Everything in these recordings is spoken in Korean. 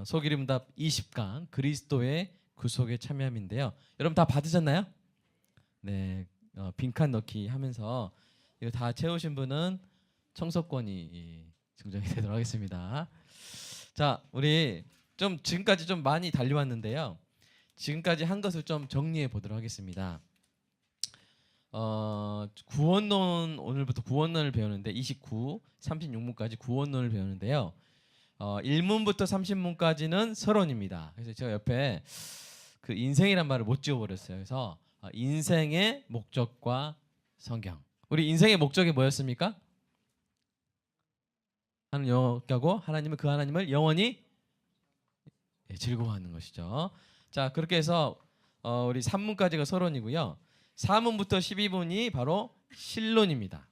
소기름답 20강 그리스도의 구속의 참여함인데요. 여러분 다 받으셨나요? 네, 빈칸 넣기 하면서 이거 다 채우신 분은 청소권이 증정이 되도록 하겠습니다. 자, 우리 좀 지금까지 좀 많이 달려왔는데요. 지금까지 한 것을 좀 정리해 보도록 하겠습니다. 구원론 오늘부터 구원론을 배우는데 29, 36문까지 구원론을 배우는데요. 1문부터 30문까지는 서론입니다. 그래서 제가 옆에 그 인생이란 말을 못 지워버렸어요. 그래서 인생의 목적과 성경. 우리 인생의 목적이 뭐였습니까? 하나님 영원하고 하나님은 그 하나님을 영원히 즐거워하는 것이죠. 자, 그렇게 해서 우리 3문까지가 서론이고요. 4문부터 12문이 바로 신론입니다.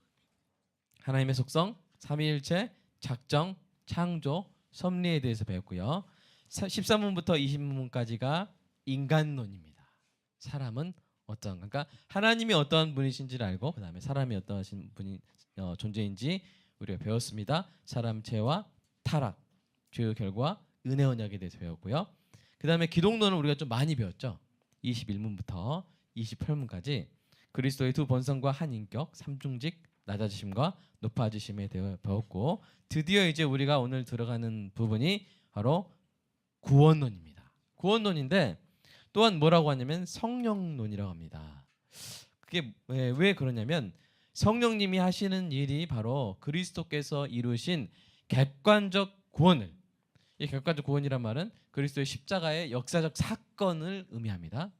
하나님의 속성, 삼위일체, 작정, 창조, 섭리에 대해서 배웠고요. 13문부터 20문까지가 인간론입니다. 사람은 어떤, 그러니까 하나님이 어떤 분이신지를 알고 그 다음에 사람이 어떤 분이 존재인지 우리가 배웠습니다. 사람 죄와 타락, 죄의 결과, 은혜 언약에 대해서 배웠고요. 그 다음에 기독론을 우리가 좀 많이 배웠죠. 21문부터 28문까지 그리스도의 두 본성과 한 인격, 삼중직, 낮아지심과 높아지심에 대해 배웠고, 드디어 이제 우리가 오늘 들어가는 부분이 바로 구원론입니다. 구원론인데 또한 뭐라고 하냐면 성령론이라고 합니다. 그게 왜 그러냐면 성령님이 하시는 일이 바로 그리스도께서 이루신 객관적 구원을, 이 객관적 구원이란 말은 그리스도의 십자가의 역사적 사건을 의미합니다.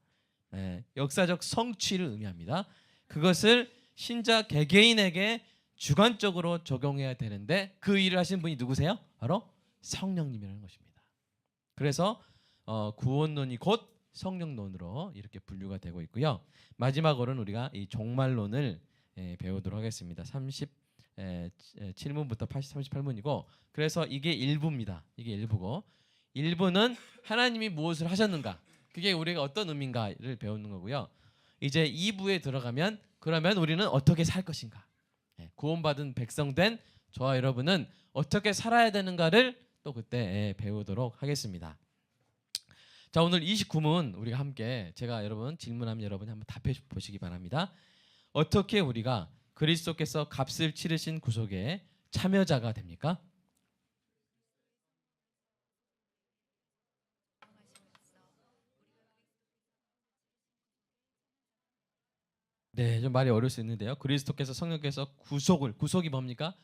역사적 성취를 의미합니다. 그것을 신자 개개인에게 주관적으로 적용해야 되는데 그 일을 하신 분이 누구세요? 바로 성령님이라는 것입니다. 그래서 구원론이 곧 성령론으로 이렇게 분류가 되고 있고요. 마지막으로는 우리가 이 종말론을 배우도록 하겠습니다. 37문부터 38문이고, 그래서 이게 1부입니다. 이게 1부고, 1부는 하나님이 무엇을 하셨는가, 그게 우리가 어떤 의미인가를 배우는 거고요. 이제 2부에 들어가면 그러면 우리는 어떻게 살 것인가, 구원받은 백성된 저와 여러분은 어떻게 살아야 되는가를 또 그때 배우도록 하겠습니다. 자, 오늘 29문 우리가 함께 제가 여러분 질문하면 여러분이 한번 답해 보시기 바랍니다. 어떻게 우리가 그리스도께서 값을 치르신 구속에 참여자가 됩니까? 네, 좀 말이 어려울 수 있는데요. 그리스도께서 성령께서 구속이 뭡니까?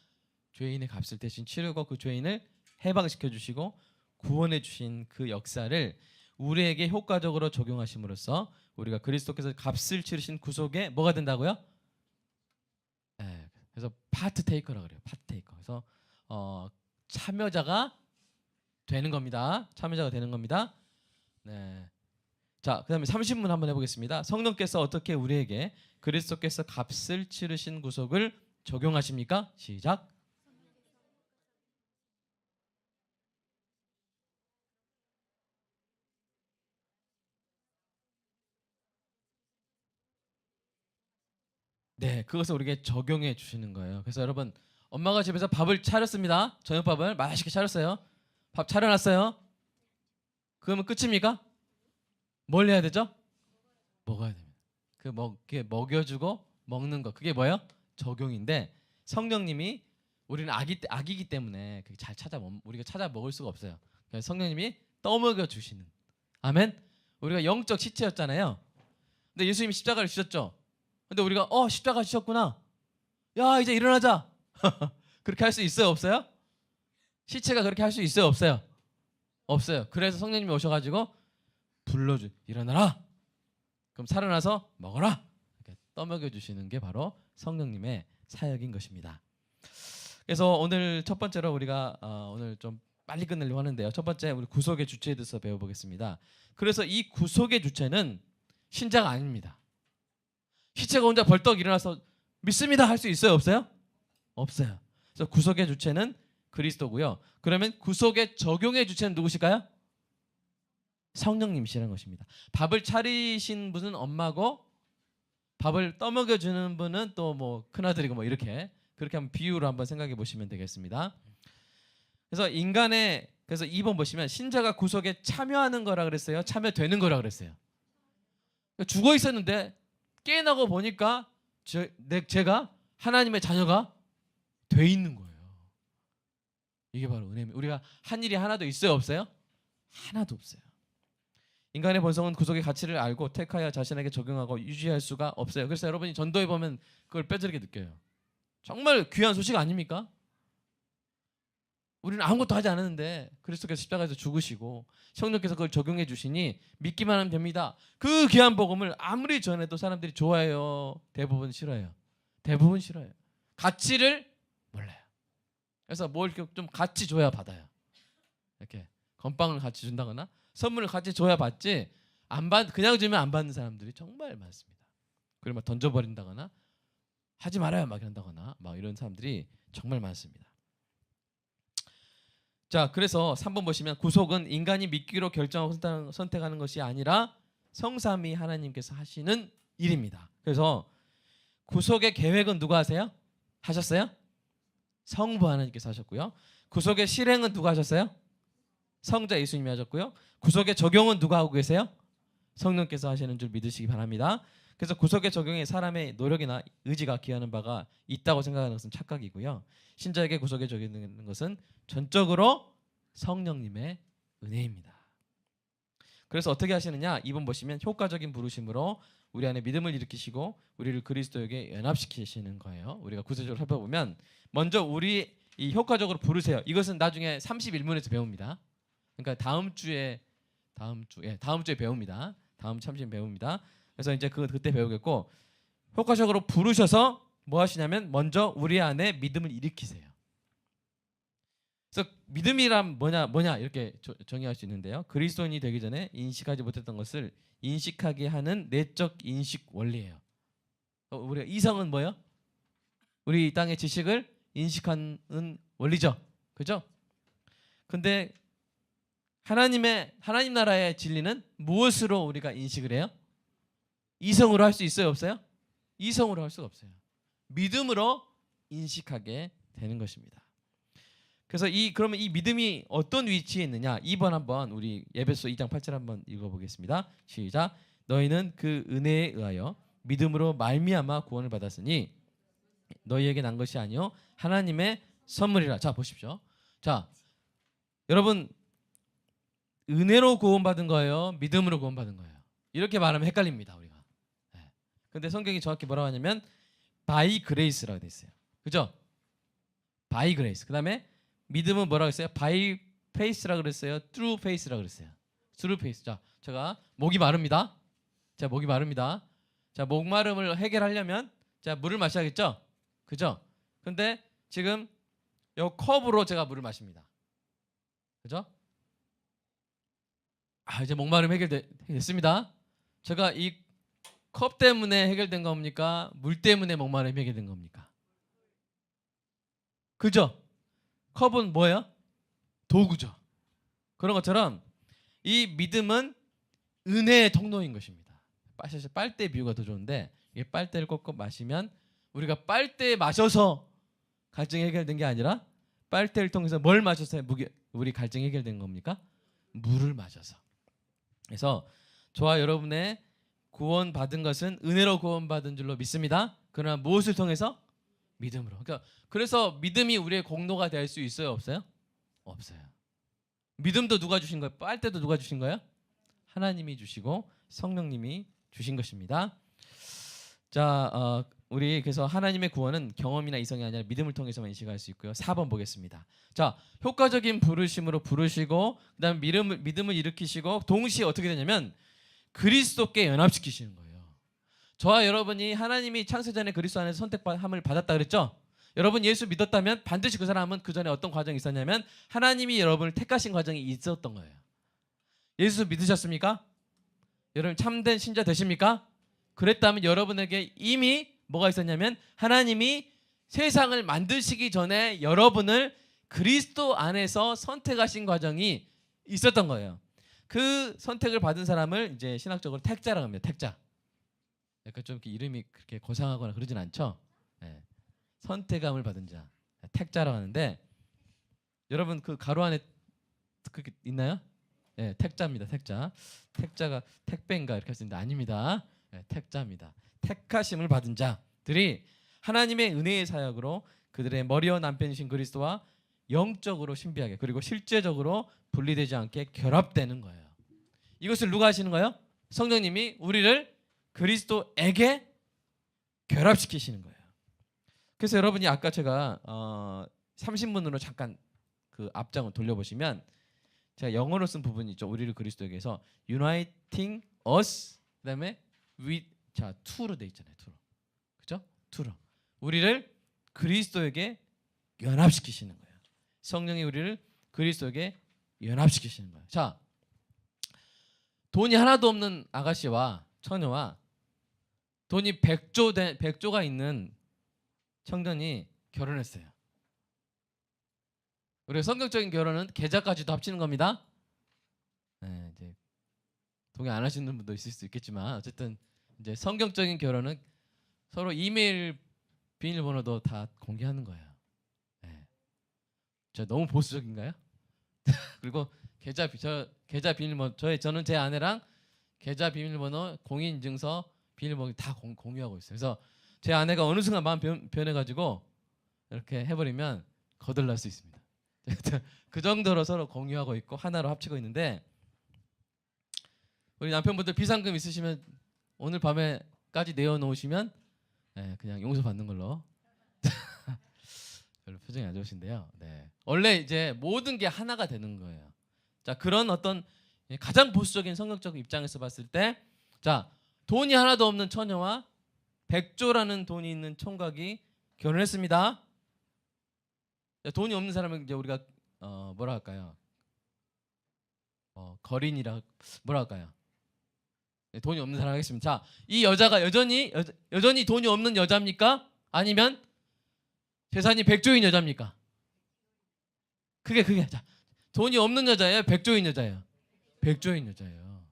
죄인의 값을 대신 치르고 그 죄인을 해방시켜 주시고 구원해 주신 그 역사를 우리에게 효과적으로 적용하심으로써 우리가 그리스도께서 값을 치르신 구속에 뭐가 된다고요? 네, 그래서 파트 테이커라고 그래요. 파트 테이커. 그래서 참여자가 되는 겁니다. 참여자가 되는 겁니다. 네. 자, 그다음에 30문 한번 해보겠습니다. 성령께서 어떻게 우리에게 그리스도께서 값을 치르신 구속을 적용하십니까? 시작. 네, 그것을 우리에게 적용해 주시는 거예요. 그래서 여러분, 엄마가 집에서 밥을 차렸습니다. 저녁밥을 맛있게 차렸어요. 밥 차려놨어요. 그러면 끝입니까? 뭘 해야 되죠? 먹어야 됩니다. 그게 먹여주고 먹는 거, 그게 뭐예요? 적용인데, 성령님이, 우리는 아기기 때문에 그게 우리가 찾아 먹을 수가 없어요. 그래서 성령님이 떠먹여 주시는. 아멘. 우리가 영적 시체였잖아요. 근데 예수님이 십자가를 지셨죠. 근데 우리가 십자가 지셨구나, 야 이제 일어나자. 그렇게 할 수 있어요, 없어요? 시체가 그렇게 할 수 있어요, 없어요? 없어요. 그래서 성령님이 오셔가지고 일어나라. 그럼 살아나서 먹어라. 이렇게 떠먹여 주시는 게 바로 성령님의 사역인 것입니다. 그래서 오늘 첫 번째로 우리가 오늘 좀 빨리 끝내려고 하는데요. 첫 번째, 우리 구속의 주체에 대해서 배워보겠습니다. 그래서 이 구속의 주체는 신자가 아닙니다. 시체가 혼자 벌떡 일어나서 믿습니다 할 수 있어요, 없어요? 없어요. 그래서 구속의 주체는 그리스도고요. 그러면 구속의 적용의 주체는 누구실까요? 성령님이시라는 것입니다. 밥을 차리신 분은 엄마고, 밥을 떠먹여 주는 분은 또 뭐 큰아들이고, 뭐 이렇게, 그렇게 한번 비유로 한번 생각해 보시면 되겠습니다. 그래서 그래서 2번 보시면 신자가 구속에 참여하는 거라 그랬어요? 참여되는 거라 그랬어요? 죽어 있었는데 깨어나고 보니까 제가 하나님의 자녀가 돼 있는 거예요. 이게 바로 은혜입니다. 우리가 한 일이 하나도 있어요, 없어요? 하나도 없어요. 인간의 본성은 구속의 가치를 알고 택하여 자신에게 적용하고 유지할 수가 없어요. 그래서 여러분이 전도에 보면 그걸 뼈저리게 느껴요. 정말 귀한 소식 아닙니까? 우리는 아무것도 하지 않았는데 그리스도께서 십자가에서 죽으시고 성령께서 그걸 적용해 주시니 믿기만 하면 됩니다. 그 귀한 복음을 아무리 전해도 사람들이 좋아해요? 대부분 싫어해요? 대부분 싫어해요. 가치를 몰라요. 그래서 뭘 좀 같이 줘야 받아요. 이렇게 건빵을 같이 준다거나 선물을 같이 줘야 받지 그냥 주면 안 받는 사람들이 정말 많습니다. 그리고 막 던져버린다거나 하지 말아요 막 이런다거나 막 이런 사람들이 정말 많습니다. 자, 그래서 3번 보시면 구속은 인간이 믿기로 결정하고 선택하는 것이 아니라 성삼위 하나님께서 하시는 일입니다. 그래서 구속의 계획은 누가 하세요? 하셨어요? 성부 하나님께서 하셨고요. 구속의 실행은 누가 하셨어요? 성자 예수님이 하셨고요. 구속의 적용은 누가 하고 계세요? 성령께서 하시는 줄 믿으시기 바랍니다. 그래서 구속의 적용에 사람의 노력이나 의지가 기하는 바가 있다고 생각하는 것은 착각이고요. 신자에게 구속에 적용되는 것은 전적으로 성령님의 은혜입니다. 그래서 어떻게 하시느냐? 2번 보시면 효과적인 부르심으로 우리 안에 믿음을 일으키시고 우리를 그리스도에게 연합시키시는 거예요. 우리가 구체적으로 살펴보면 먼저 우리 이 효과적으로 부르세요. 이것은 나중에 31문에서 배웁니다. 그러니까 다음 주에 배웁니다. 다음 참신 배웁니다. 그래서 이제 그때 배우겠고 효과적으로 부르셔서 뭐 하시냐면 먼저 우리 안에 믿음을 일으키세요. 그래서 믿음이란 뭐냐 이렇게 정의할 수 있는데요. 그리스도인이 되기 전에 인식하지 못했던 것을 인식하게 하는 내적 인식 원리예요. 우리가 이성은 뭐예요? 우리 이 땅의 지식을 인식하는 원리죠. 그죠? 근데 하나님 나라의 진리는 무엇으로 우리가 인식을 해요? 이성으로 할 수 있어요, 없어요? 이성으로 할 수가 없어요. 믿음으로 인식하게 되는 것입니다. 그래서 그러면 이 믿음이 어떤 위치에 있느냐? 2번 한번 우리 에베소 2장 8절 한번 읽어보겠습니다. 시작. 너희는 그 은혜에 의하여 믿음으로 말미암아 구원을 받았으니 너희에게 난 것이 아니요 하나님의 선물이라. 자 보십시오. 자 여러분 은혜로 구원받은 거예요? 믿음으로 구원받은 거예요? 이렇게 말하면 헷갈립니다 우리가. 네. 근데 성경이 정확히 뭐라고 하냐면 by grace라고 돼 있어요. 그죠? by grace. 그 다음에 믿음은 뭐라고 했어요? by faith라고 그랬어요? through faith라고 그랬어요? through faith. 자, 제가 목이 마릅니다. 자, 목이 마릅니다. 자, 목마름을 해결하려면 자, 물을 마셔야겠죠? 그죠? 근데 지금 이 컵으로 제가 물을 마십니다. 그죠? 이제 목마름 해결됐습니다. 제가 이 컵 때문에 해결된 겁니까? 물 때문에 목마름이 해결된 겁니까? 그죠? 컵은 뭐예요? 도구죠. 그런 것처럼 이 믿음은 은혜의 통로인 것입니다. 사실 빨대 비유가 더 좋은데 이 빨대를 꼭꼭 마시면 우리가 빨대 마셔서 갈증이 해결된 게 아니라 빨대를 통해서 뭘 마셔서 우리 갈증이 해결된 겁니까? 물을 마셔서. 그래서 저와 여러분의 구원받은 것은 은혜로 구원받은 줄로 믿습니다. 그러나 무엇을 통해서? 믿음으로. 그래서 믿음이 우리의 공로가 될 수 있어요, 없어요? 없어요. 믿음도 누가 주신 거예요? 빨대도 누가 주신 거예요? 하나님이 주시고 성령님이 주신 것입니다. 자, 우리 그래서 하나님의 구원은 경험이나 이성이 아니라 믿음을 통해서만 인식할 수 있고요. 4번 보겠습니다. 자, 효과적인 부르심으로 부르시고 그다음에 믿음을 일으키시고 동시에 어떻게 되냐면 그리스도께 연합시키시는 거예요. 저와 여러분이 하나님이 창세전에 그리스도 안에서 선택함을 받았다 그랬죠? 여러분 예수 믿었다면 반드시 그 사람은 그 전에 어떤 과정이 있었냐면 하나님이 여러분을 택하신 과정이 있었던 거예요. 예수 믿으셨습니까? 여러분 참된 신자 되십니까? 그랬다면 여러분에게 이미 뭐가 있었냐면 하나님이 세상을 만드시기 전에 여러분을 그리스도 안에서 선택하신 과정이 있었던 거예요. 그 선택을 받은 사람을 이제 신학적으로 택자라고 합니다. 택자. 약간 좀 이름이 그렇게 고상하거나 그러진 않죠. 네. 선택함을 받은 자, 택자라고 하는데 여러분 그 가로 안에 그게 있나요? 네, 택자입니다. 택자. 택자가 택배인가 이렇게 할 수 있는데 아닙니다. 네, 택자입니다. 택하심을 받은 자들이 하나님의 은혜의 사역으로 그들의 머리와 남편이신 그리스도와 영적으로 신비하게 그리고 실제적으로 분리되지 않게 결합되는 거예요. 이것을 누가 하시는 거예요? 성령님이 우리를 그리스도에게 결합시키시는 거예요. 그래서 여러분이 아까 제가 30문으로 잠깐 그 앞장을 돌려보시면 제가 영어로 쓴 부분이 있죠. 우리를 그리스도에게서 uniting us 그다음에 with 자 to로 돼 있잖아요. to로. 그죠? to로. 우리를 그리스도에게 연합시키시는 거예요. 성령이 우리를 그리스도에게 연합시키시는 거예요. 자, 돈이 하나도 없는 아가씨와 처녀와 돈이 100조가 있는 청년이 결혼했어요. 우리가 성경적인 결혼은 계좌까지도 합치는 겁니다. 네, 이제 동의 안 하시는 분도 있을 수 있겠지만 어쨌든 이제 성경적인 결혼은 서로 이메일 비밀번호도 다 공개하는 거예요. 네. 저 너무 보수적인가요? 그리고 계좌 비밀번호 저는 제 아내랑 계좌 비밀번호, 공인인증서 비밀번호 다 공유하고 있어요. 그래서 제 아내가 어느 순간 마음 변해가지고 이렇게 해버리면 거들날 수 있습니다. 그 정도로 서로 공유하고 있고 하나로 합치고 있는데 우리 남편분들 비상금 있으시면 오늘 밤에까지 내어놓으시면 그냥 용서받는 걸로. 별로 표정이 안 좋으신데요. 네. 원래 이제 모든 게 하나가 되는 거예요. 자, 그런 어떤 가장 보수적인 성경적 입장에서 봤을 때, 자, 돈이 하나도 없는 처녀와 100조라는 돈이 있는 총각이 결혼했습니다. 자, 돈이 없는 사람은 이제 우리가 뭐라 할까요? 거린이라 뭐라 할까요? 네, 돈이 없는 사람 하겠습니다. 자, 이 여자가 여전히 돈이 없는 여자입니까? 아니면 재산이 100조인 여자입니까? 그게 자, 돈이 없는 여자예요? 100조인 여자예요? 100조인 여자예요.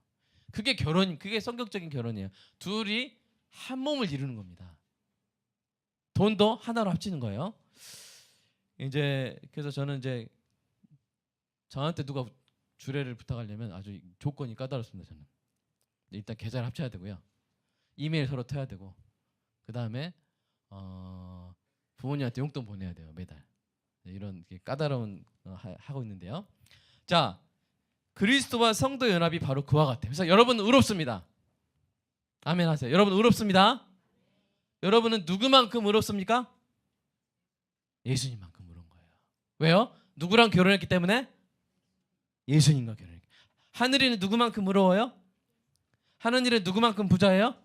그게 성격적인 결혼이에요. 둘이 한 몸을 이루는 겁니다. 돈도 하나로 합치는 거예요. 이제 그래서 저는 이제 저한테 누가 주례를 부탁하려면 아주 조건이 까다롭습니다. 저는 일단 계좌를 합쳐야 되고요. 이메일 서로 터야 되고 그 다음에 부모님한테 용돈 보내야 돼요. 매달. 이런 까다로운 하고 있는데요. 자, 그리스도와 성도 연합이 바로 그와 같아요. 그래서 여러분은 의롭습니다. 아멘 하세요. 여러분 의롭습니다. 여러분은 누구만큼 의롭습니까? 예수님만큼 의로운 거예요. 왜요? 누구랑 결혼했기 때문에? 예수님과 결혼했기. 하늘이는 누구만큼 의로워요? 하늘이는 누구만큼 부자예요?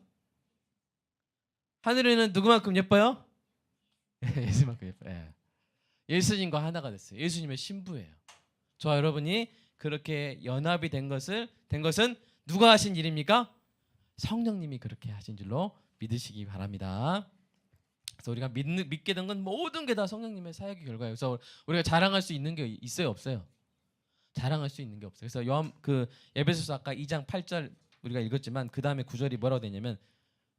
하늘이는 누구만큼 예뻐요? 예수님만큼 예뻐요. 예수님과 하나가 됐어요. 예수님의 신부예요. 저와 여러분이 그렇게 연합이 된 것은 누가 하신 일입니까? 성령님이 그렇게 하신 줄로 믿으시기 바랍니다. 그래서 우리가 믿게 된 건 모든 게 다 성령님의 사역의 결과예요. 그래서 우리가 자랑할 수 있는 게 있어요, 없어요? 자랑할 수 있는 게 없어요. 그래서 에베소서 아까 2장 8절 우리가 읽었지만 그 다음에 9절이 뭐라고 되냐면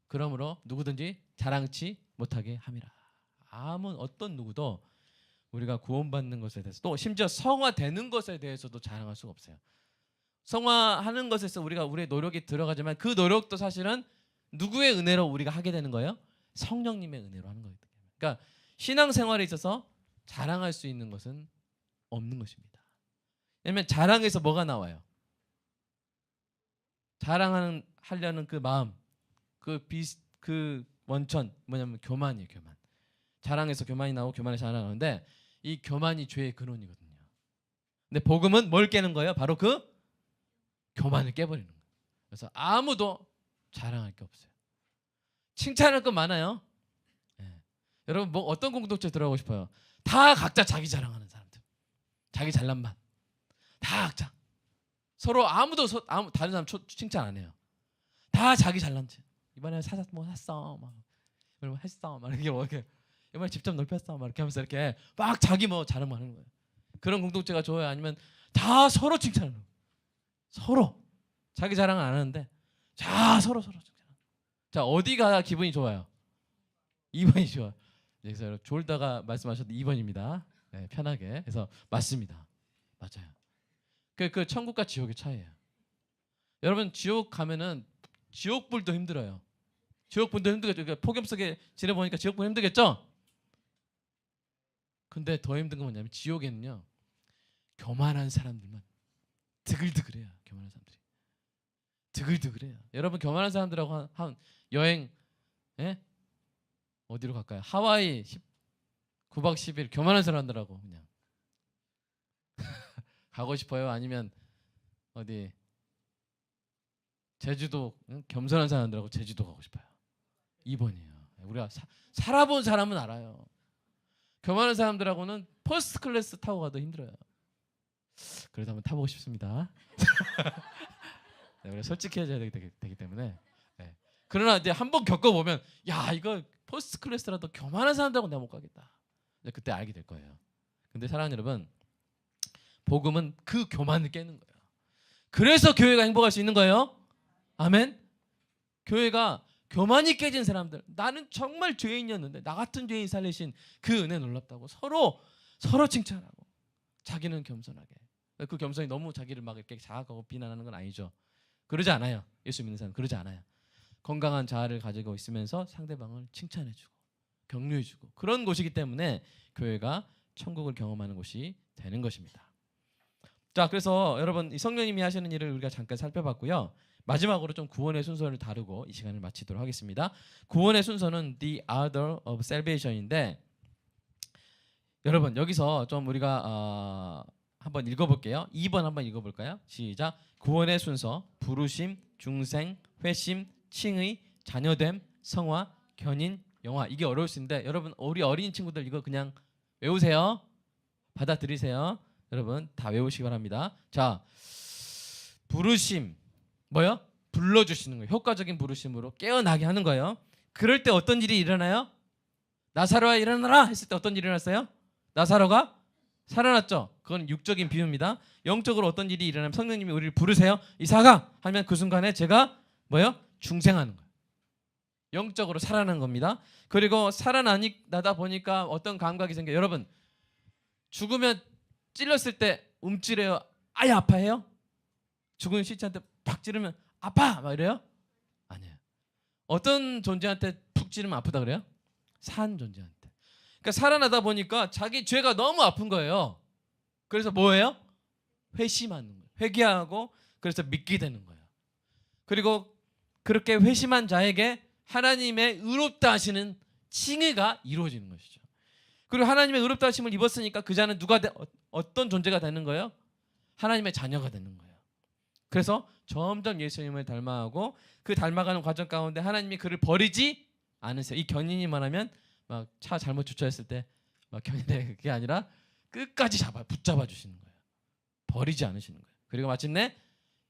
그러므로 누구든지 자랑치 못하게 함이라. 어떤 누구도 우리가 구원받는 것에 대해서 또 심지어 성화되는 것에 대해서도 자랑할 수가 없어요. 성화하는 것에서 우리의 노력이 들어가지만 그 노력도 사실은 누구의 은혜로 우리가 하게 되는 거예요? 성령님의 은혜로 하는 거예요. 그러니까 신앙생활에 있어서 자랑할 수 있는 것은 없는 것입니다. 왜냐하면 자랑에서 뭐가 나와요? 하려는 그 마음, 그 원천 뭐냐면 교만이에요. 교만. 자랑에서 교만이 나오고 교만에서 자랑하는데 이 교만이 죄의 근원이거든요. 근데 복음은 뭘 깨는 거예요? 바로 그 교만을 깨버리는 거예요. 그래서 아무도 자랑할 게 없어요. 칭찬할 거 많아요. 네. 여러분 뭐 어떤 공동체 들어가고 싶어요? 다 각자 자기 자랑하는 사람들, 자기 잘난 맛, 다 각자 서로 다른 사람 칭찬 안 해요. 다 자기 잘난 체. 이번에 뭐 샀어, 막 이걸 했어, 막 이렇게 이번에 직접 넓혔어, 막 이렇게 하면서 이렇게 막 자기 뭐 자랑만 하는 거예요. 그런 공동체가 좋아요? 아니면 다 서로 칭찬하는 거예요? 서로 자기 자랑은 안 하는데 서로 칭찬. 자, 어디가 기분이 좋아요? 2번이 좋아요. 그래서 졸다가 말씀하셨던 2번입니다. 네, 편하게. 그래서 맞습니다. 맞아요. 그 천국과 지옥의 차이예요. 여러분 지옥 가면은 지옥불도 힘들어요. 지옥불도 힘들겠죠. 그러니까 폭염 속에 지내보니까 지옥불 힘들겠죠. 근데 더 힘든 건 뭐냐면 지옥에는요 교만한 사람들만 드글드글해요. 교만한 사람들이 드글드글해요. 여러분 교만한 사람들하고 한 여행 예? 어디로 갈까요? 하와이 9박 10일 교만한 사람들하고 그냥 가고 싶어요? 아니면 어디 제주도 겸손한 사람들하고 제주도 가고 싶어요. 2번이에요. 우리가 살아본 사람은 알아요. 교만한 사람들하고는 퍼스트 클래스 타고 가도 힘들어요. 그래도 한번 타보고 싶습니다. 네, 우리가 솔직해져야 되기 때문에. 네. 그러나 이제 한번 겪어보면 야 이거 퍼스트 클래스라도 교만한 사람들하고 내가 못 가겠다. 그때 알게 될 거예요. 근데 사랑하는 여러분, 복음은 그 교만을 깨는 거예요. 그래서 교회가 행복할 수 있는 거예요. 아멘. 교회가 교만이 깨진 사람들, 나는 정말 죄인이었는데 나 같은 죄인 살리신 그 은혜 놀랍다고 서로 칭찬하고 자기는 겸손하게. 그 겸손이 너무 자기를 막 이렇게 자학하고 비난하는 건 아니죠. 그러지 않아요. 예수 믿는 사람 그러지 않아요. 건강한 자아를 가지고 있으면서 상대방을 칭찬해주고 격려해주고 그런 곳이기 때문에 교회가 천국을 경험하는 곳이 되는 것입니다. 자, 그래서 여러분 이 성령님이 하시는 일을 우리가 잠깐 살펴봤고요. 마지막으로 좀 구원의 순서를 다루고 이 시간을 마치도록 하겠습니다. 구원의 순서는 the order of salvation인데 여러분 여기서 좀 우리가 한번 읽어볼게요. 2번 한번 읽어볼까요? 시작. 구원의 순서 부르심, 중생, 회심, 칭의, 자녀됨, 성화, 견인, 영화. 이게 어려울 수 있는데 여러분 우리 어린 친구들 이거 그냥 외우세요. 받아들이세요. 여러분 다 외우시기 바랍니다. 자, 부르심 뭐요? 불러주시는 거예요. 효과적인 부르심으로 깨어나게 하는 거예요. 그럴 때 어떤 일이 일어나요? 나사로야 일어나라 했을 때 어떤 일이 일어났어요? 나사로가 살아났죠. 그건 육적인 비유입니다. 영적으로 어떤 일이 일어나면 성령님이 우리를 부르세요. 이사가 하면 그 순간에 제가 뭐요? 중생하는 거예요. 영적으로 살아나는 겁니다. 그리고 살아나다 보니까 어떤 감각이 생겨요. 여러분 죽으면 찔렀을 때 움찔해요? 아예 아파해요? 죽은 시체한테 팍 찌르면 아파! 막 이래요? 아니에요. 어떤 존재한테 푹 찌르면 아프다 그래요? 산 존재한테. 그러니까 살아나다 보니까 자기 죄가 너무 아픈 거예요. 그래서 뭐예요? 회심하는 거예요. 회개하고 그래서 믿게 되는 거예요. 그리고 그렇게 회심한 자에게 하나님의 의롭다 하시는 칭의가 이루어지는 것이죠. 그리고 하나님의 의롭다 하심을 입었으니까 그 자는 어떤 존재가 되는 거예요? 하나님의 자녀가 되는 거예요. 그래서 점점 예수님을 닮아가고 그 닮아가는 과정 가운데 하나님이 그를 버리지 않으세요. 이 견인이 말하면 막 차 잘못 주차했을 때 막 견인해 그게 아니라 끝까지 붙잡아 주시는 거예요. 버리지 않으시는 거예요. 그리고 마침내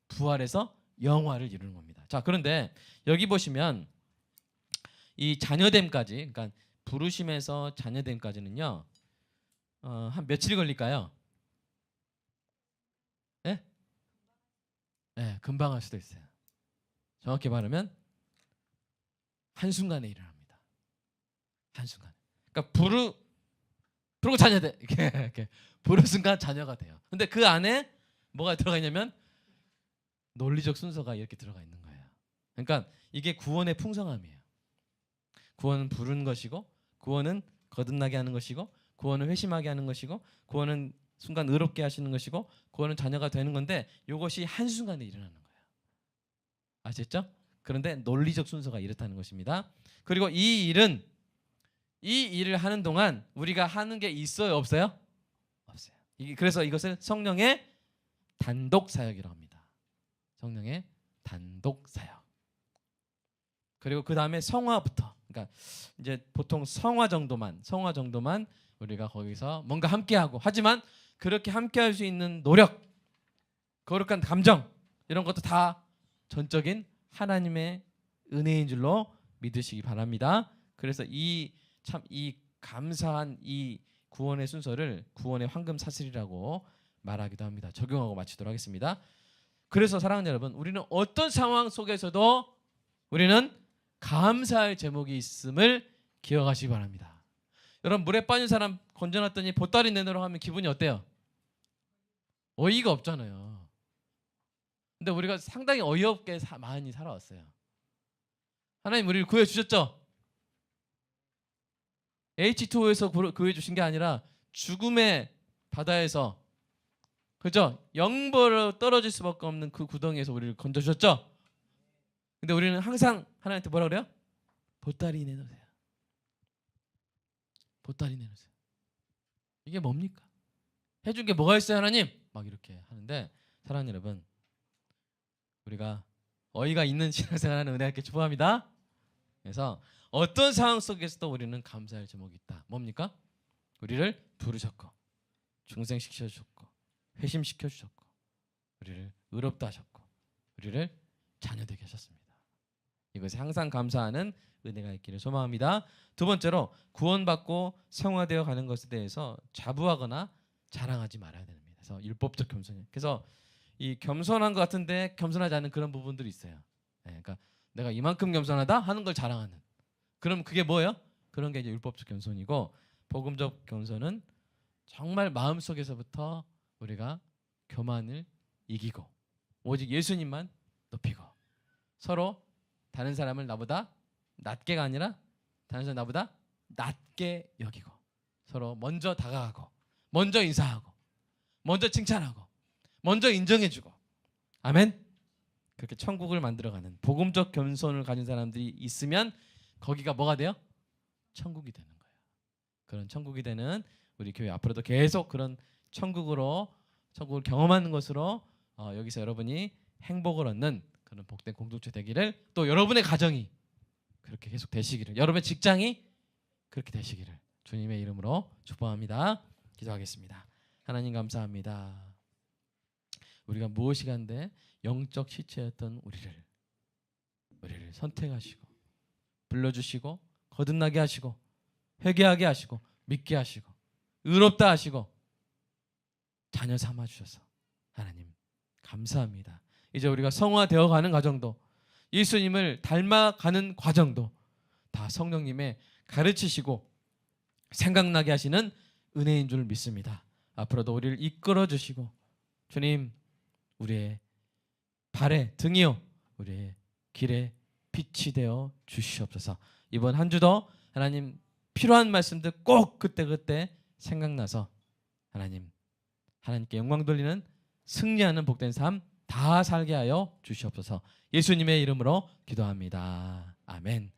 부활해서 영화를 이루는 겁니다. 자, 그런데 여기 보시면 이 자녀됨까지, 그러니까 부르심에서 자녀됨까지는요, 한 며칠 걸릴까요? 네? 네, 금방 할 수도 있어요. 정확히 말하면 한순간에 일어납니다. 한순간. 그러니까 부르고 자녀돼. 이렇게 부르는 순간 자녀가 돼요. 근데 그 안에 뭐가 들어가 있냐면 논리적 순서가 이렇게 들어가 있는 거예요. 그러니까 이게 구원의 풍성함이에요. 구원은 부르는 것이고, 구원은 거듭나게 하는 것이고, 구원은 회심하게 하는 것이고, 구원은 순간 의롭게 하시는 것이고, 구원은 자녀가 되는 건데 이것이 한순간에 일어나는 거예요. 아셨죠? 그런데 논리적 순서가 이렇다는 것입니다. 그리고 이 일을 하는 동안 우리가 하는 게 있어요, 없어요? 없어요. 그래서 이것을 성령의 단독 사역이라고 합니다. 성령의 단독 사역. 그리고 그 다음에 성화부터, 그러니까 이제 보통 성화 정도만 우리가 거기서 뭔가 함께하고, 하지만 그렇게 함께할 수 있는 노력, 거룩한 감정 이런 것도 다 전적인 하나님의 은혜인 줄로 믿으시기 바랍니다. 그래서 이 감사한 이 구원의 순서를 구원의 황금 사슬이라고 말하기도 합니다. 적용하고 마치도록 하겠습니다. 그래서 사랑하는 여러분, 우리는 어떤 상황 속에서도 우리는 감사할 제목이 있음을 기억하시기 바랍니다. 여러분 물에 빠진 사람 건져놨더니 보따리 내놓으라고 하면 기분이 어때요? 어이가 없잖아요. 근데 우리가 상당히 어이없게 많이 살아왔어요. 하나님 우리를 구해주셨죠? H2O에서 구해주신 게 아니라 죽음의 바다에서, 그죠? 영벌로 떨어질 수밖에 없는 그 구덩이에서 우리를 건져주셨죠? 근데 우리는 항상 하나님한테 뭐라 그래요? 보따리 내놓으세요. 보따리 내놓으세요. 이게 뭡니까? 해준 게 뭐가 있어요 하나님? 막 이렇게 하는데, 사랑하는 여러분, 우리가 어이가 있는 신앙생활하는 은혜롭게 축복합니다. 그래서 어떤 상황 속에서도 우리는 감사할 제목이 있다. 뭡니까? 우리를 부르셨고 중생시켜 주셨고 회심시켜 주셨고 우리를 의롭다 하셨고 우리를 자녀되게 하셨습니다. 이것에 항상 감사하는 은혜가 있기를 소망합니다. 두 번째로, 구원받고 성화되어 가는 것에 대해서 자부하거나 자랑하지 말아야 됩니다. 그래서 율법적 겸손이에요. 그래서 이 겸손한 것 같은데 겸손하지 않은 그런 부분들이 있어요. 그러니까 내가 이만큼 겸손하다 하는 걸 자랑하는. 그럼 그게 뭐예요? 그런 게 이제 율법적 겸손이고, 복음적 겸손은 정말 마음속에서부터 우리가 교만을 이기고 오직 예수님만 높이고, 서로 다른 사람을 나보다 낮게가 아니라 다른 사람 나보다 낮게 여기고, 서로 먼저 다가가고 먼저 인사하고 먼저 칭찬하고 먼저 인정해주고, 아멘. 그렇게 천국을 만들어가는 복음적 겸손을 가진 사람들이 있으면 거기가 뭐가 돼요? 천국이 되는 거예요. 그런 천국이 되는 우리 교회 앞으로도 계속 그런 천국을 경험하는 것으로 여기서 여러분이 행복을 얻는 그런 복된 공동체 되기를, 또 여러분의 가정이 그렇게 계속 되시기를, 여러분의 직장이 그렇게 되시기를 주님의 이름으로 축복합니다. 기도하겠습니다. 하나님 감사합니다. 우리가 무엇이 간데 영적 시체였던 우리를 선택하시고 불러주시고 거듭나게 하시고 회개하게 하시고 믿게 하시고 의롭다 하시고 자녀 삼아 주셔서 하나님 감사합니다. 이제 우리가 성화되어 가는 과정도, 예수님을 닮아가는 과정도 다 성령님의 가르치시고 생각나게 하시는 은혜인 줄 믿습니다. 앞으로도 우리를 이끌어 주시고 주님, 우리의 발에 등이요 우리의 길에 빛이 되어 주시옵소서. 이번 한 주도 하나님 필요한 말씀들 꼭 그때그때 생각나서 하나님께 영광 돌리는 승리하는 복된 삶 다 살게 하여 주시옵소서. 예수님의 이름으로 기도합니다. 아멘.